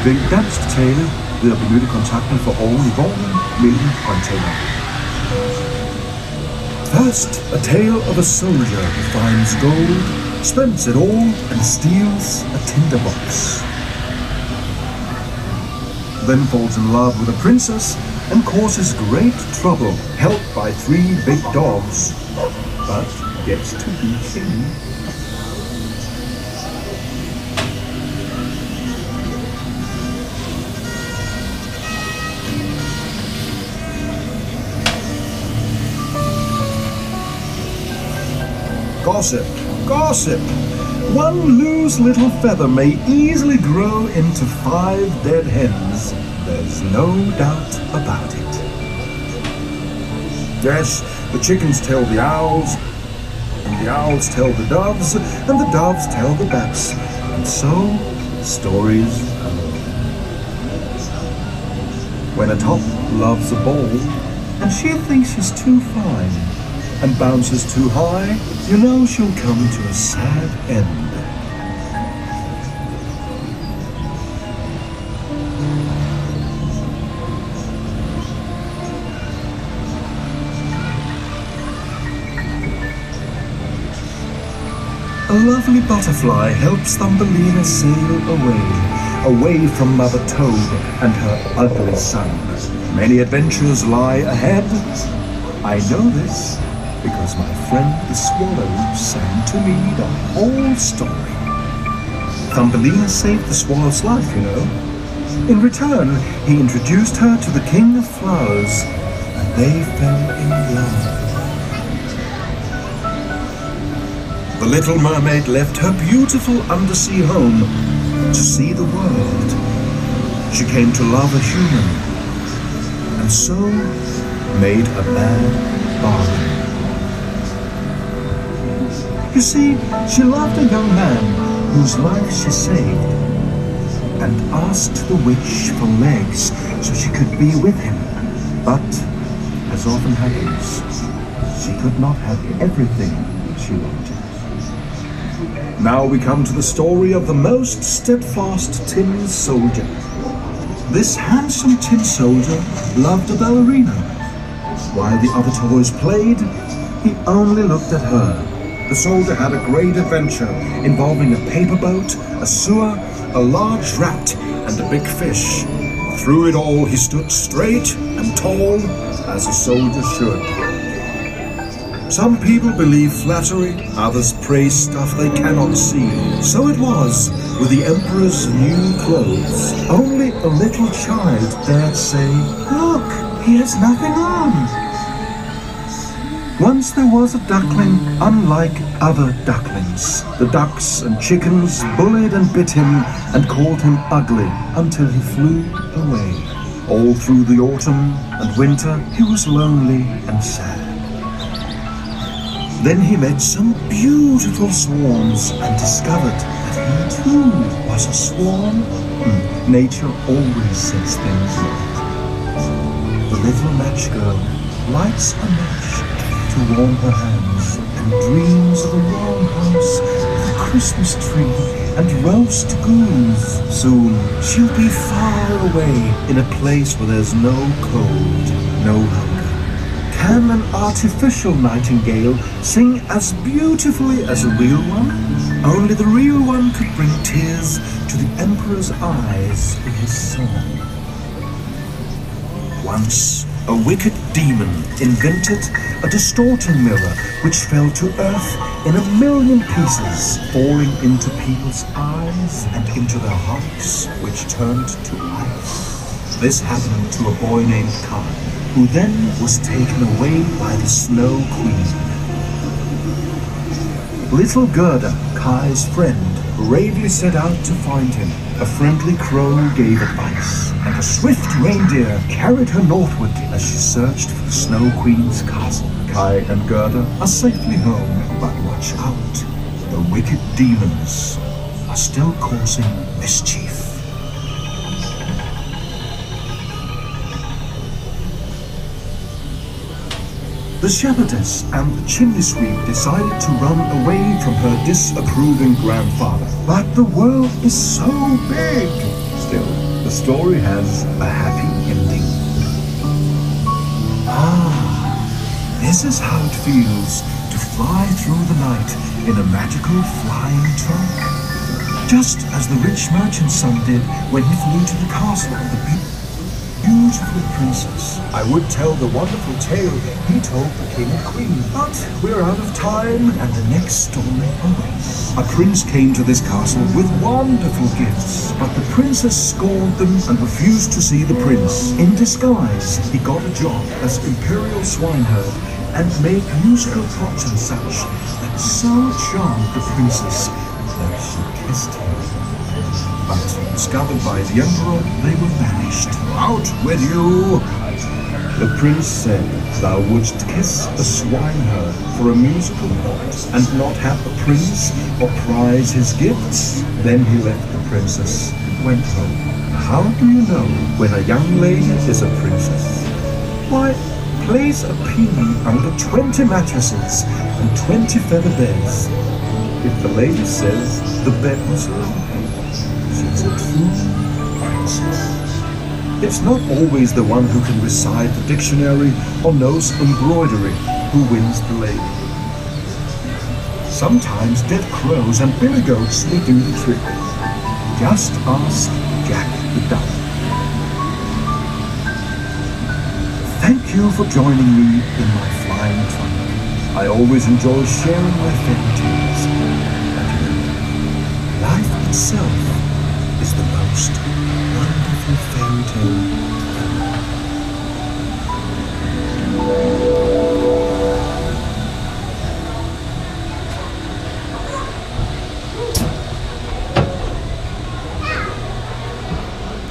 Vælg dansk tale ved at benytte kontakten for oven i vognen mellem håndtagerne. First, a tale of a soldier who finds gold, spends it all, and steals a tinderbox. Then falls in love with a princess and causes great trouble, helped by 3 big dogs, but gets to be king. Gossip, gossip. One loose little feather may easily grow into 5 dead hens. There's no doubt about it. Yes, the chickens tell the owls, and the owls tell the doves, and the doves tell the bats. And so, stories go. When a top loves a ball, and she thinks she's too fine, and bounces too high, you know she'll come to a sad end. A lovely butterfly helps Thumbelina sail away from Mother Toad and her ugly son. Many adventures lie ahead. I know this because my friend the swallow sang to me the whole story. Thumbelina saved the swallow's life, you know. In return, he introduced her to the King of Flowers, and they fell in love. The little mermaid left her beautiful undersea home to see the world. She came to love a human, and so made a bad bargain. You see, she loved a young man whose life she saved, and asked the witch for legs so she could be with him. But, as often happens, she could not have everything she wanted. Now we come to the story of the most steadfast tin soldier. This handsome tin soldier loved a ballerina. While the other toys played, he only looked at her. The soldier had a great adventure involving a paper boat, a sewer, a large rat, and a big fish. Through it all, he stood straight and tall, as a soldier should. Some people believe flattery, others praise stuff they cannot see. So it was with the emperor's new clothes. Only a little child dared say, "Look, he has nothing on." Once there was a duckling unlike other ducklings. The ducks and chickens bullied and bit him and called him ugly until he flew away. All through the autumn and winter, he was lonely and sad. Then he met some beautiful swans and discovered that he too was a swan. Nature always says things right. The little match girl lights a match to warm her hands and dreams of a warm house with a Christmas tree and roast goose. Soon she'll be far away in a place where there's no cold, no hunger. Can an artificial nightingale sing as beautifully as a real one? Only the real one could bring tears to the emperor's eyes in his song. Once, a wicked demon invented a distorting mirror which fell to earth in 1,000,000 pieces, falling into people's eyes and into their hearts, which turned to ice. This happened to a boy named Kai, who then was taken away by the Snow Queen. Little Gerda, Kai's friend, bravely set out to find him. A friendly crow gave advice, and a swift reindeer carried her northward as she searched for the Snow Queen's castle. Kai and Gerda are safely home, but watch out. The wicked demons are still causing mischief. The shepherdess and the chimney sweep decided to run away from her disapproving grandfather. But the world is so big. Still, story has a happy ending. This is how it feels to fly through the night in a magical flying trunk. Just as the rich merchant's son did when he flew to the castle of the beautiful princess. I would tell the wonderful tale he told the king and queen, but we're out of time and the next story awaits. A prince came to this castle with wonderful gifts, but the princess scorned them and refused to see the prince. In disguise, he got a job as imperial swineherd and made musical props and such that so charmed the princess that she kissed him. But discovered by the emperor, they were banished. Out with you! The prince said, thou wouldst kiss a swineherd for a musical pot and not have a prince or prize his gifts? Then he left the princess and went home. How do you know when a young lady is a princess? Why, place a pea under 20 mattresses and 20 feather beds. If the lady says the bed was lovely, she's a true princess. It's not always the one who can recite the dictionary or knows embroidery who wins the lady. Sometimes dead crows and billy goats will do the trick. Just ask Jack the Duck. Thank you for joining me in my flying trunk. I always enjoy sharing my fairy tales. And remember, life itself is the most